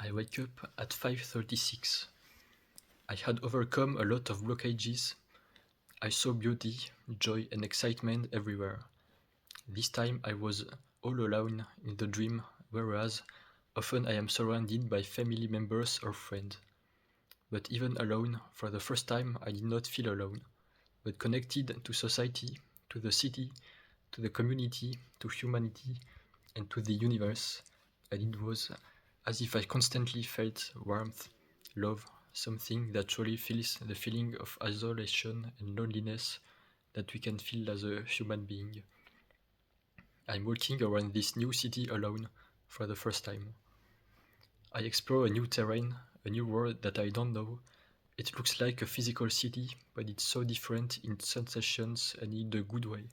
I wake up at 5:36. I had overcome a lot of blockages. I saw beauty, joy and excitement everywhere. This time I was all alone in the dream, whereas often I am surrounded by family members or friends. But even alone, for the first time I did not feel alone, but connected to society, to the city, to the community, to humanity, and to the universe, and it was as if I constantly felt warmth, love, something that truly feels the feeling of isolation and loneliness that we can feel as a human being. I'm walking around this new city alone for the first time. I explore a new terrain, a new world that I don't know. It looks like a physical city, but it's so different in sensations and in a good way.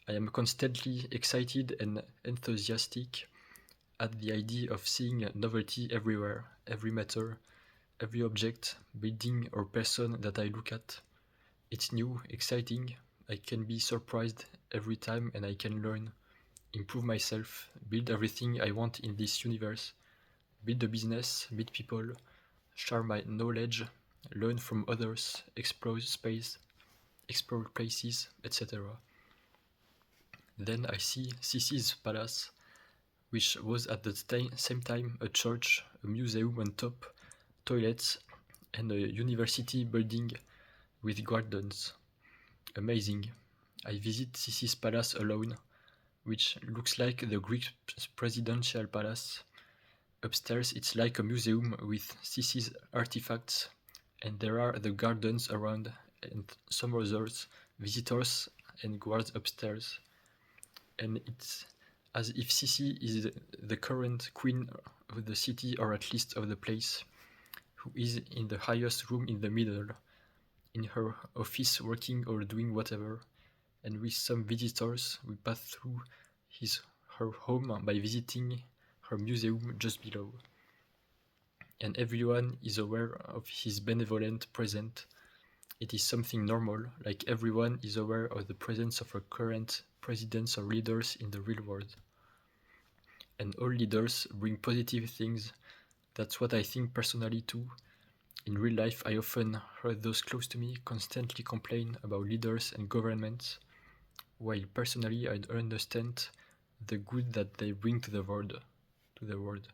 I am constantly excited and enthusiastic at the idea of seeing novelty everywhere, every matter, every object, building or person that I look at. It's new, exciting, I can be surprised every time and I can learn, improve myself, build everything I want in this universe, build a business, meet people, share my knowledge, learn from others, explore space, explore places, etc. Then I see Sissi's palace, which was at the same time a church, a museum on top, toilets, and a university building with gardens. Amazing. I visit Sissi's palace alone, which looks like the Greek presidential palace. Upstairs it's like a museum with Sissi's artifacts, and there are the gardens around and some others, visitors and guards upstairs. And it's as if Sissi is the current queen of the city, or at least of the place, who is in the highest room in the middle, in her office working or doing whatever, and with some visitors we pass through her home by visiting her museum just below. And everyone is aware of his benevolent presence. It is something normal, like everyone is aware of the presence of our current presidents or leaders in the real world. And all leaders bring positive things. That's what I think personally too. In real life, I often heard those close to me constantly complain about leaders and governments, while personally I understand the good that they bring to the world,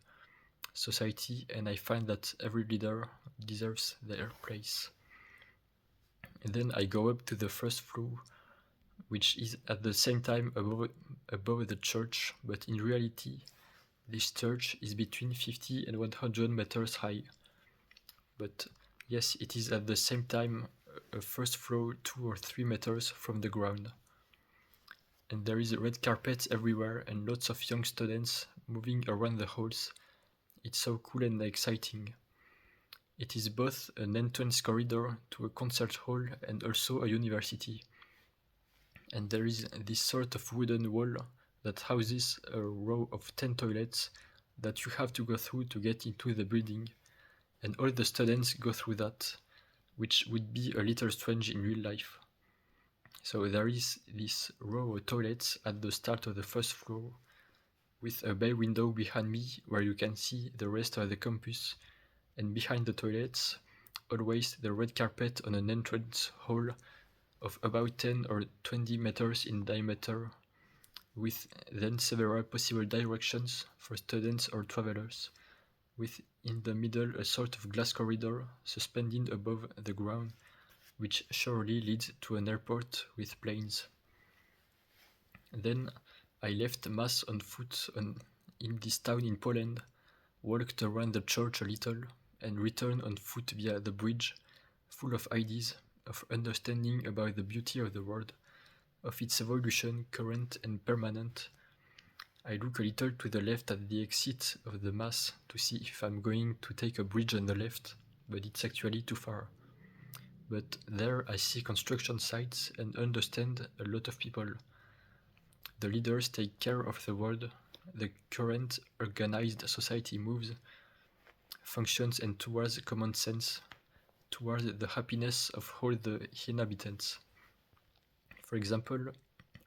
society, and I find that every leader deserves their place. And then I go up to the first floor, which is at the same time above the church, but in reality, this church is between 50 and 100 meters high. But yes, it is at the same time a first floor 2 or 3 meters from the ground. And there is a red carpet everywhere and lots of young students moving around the halls. It's so cool and exciting. It is both an entrance corridor to a concert hall and also a university. And there is this sort of wooden wall that houses a row of 10 toilets that you have to go through to get into the building, and all the students go through that, which would be a little strange in real life. So there is this row of toilets at the start of the first floor, with a bay window behind me where you can see the rest of the campus, and behind the toilets, always the red carpet on an entrance hall of about 10 or 20 meters in diameter, with then several possible directions for students or travelers, with in the middle a sort of glass corridor suspended above the ground, which surely leads to an airport with planes. Then I left Mass on foot in this town in Poland, walked around the church a little, and returned on foot via the bridge, full of ideas, of understanding about the beauty of the world, of its evolution, current and permanent. I look a little to the left at the exit of the Mass to see if I'm going to take a bridge on the left, but it's actually too far. But there I see construction sites and understand a lot of people. The leaders take care of the world, the current organized society moves, functions and towards common sense, towards the happiness of all the inhabitants. For example,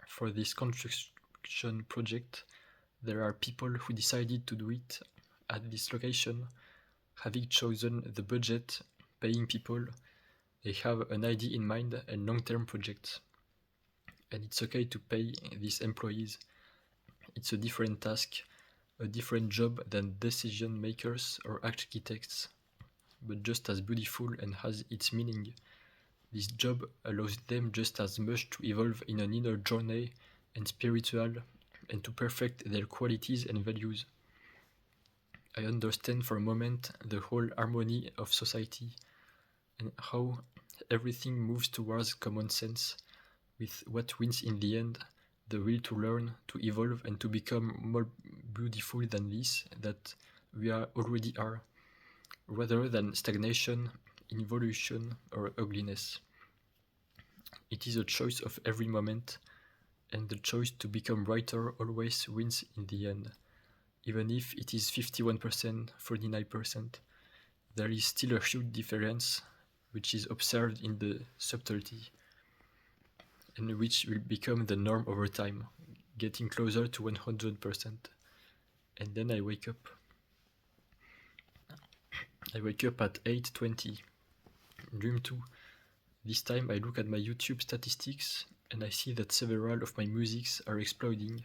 for this construction project, there are people who decided to do it at this location, having chosen the budget, paying people, they have an idea in mind and long-term projects. And it's okay to pay these employees. It's a different task, a different job than decision makers or architects, but just as beautiful and has its meaning. This job allows them just as much to evolve in an inner journey and spiritual and to perfect their qualities and values. I understand for a moment the whole harmony of society and how everything moves towards common sense, with what wins in the end, the will to learn, to evolve, and to become more beautiful than this that we already are, rather than stagnation, involution, or ugliness. It is a choice of every moment, and the choice to become brighter always wins in the end. Even if it is 51%, 49%, there is still a huge difference which is observed in the subtlety and which will become the norm over time, getting closer to 100%. And then I wake up. I wake up at 8:20. Dream 2. This time I look at my YouTube statistics and I see that several of my musics are exploding.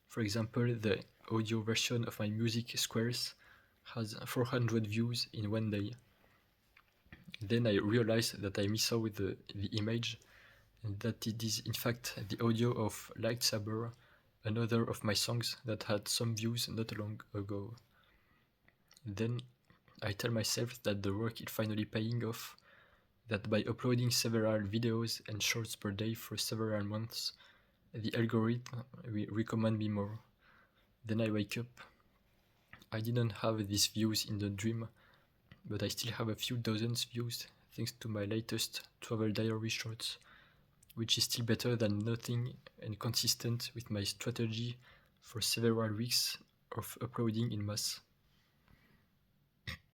For example, the audio version of my music Squares has 400 views in one day. Then I realize that I miss out the image and that it is in fact the audio of Lightsaber, another of my songs that had some views not long ago. Then I tell myself that the work is finally paying off, that by uploading several videos and shorts per day for several months, the algorithm will recommend me more. Then I wake up. I didn't have these views in the dream, but I still have a few dozens views thanks to my latest travel diary shorts, which is still better than nothing and consistent with my strategy for several weeks of uploading in mass.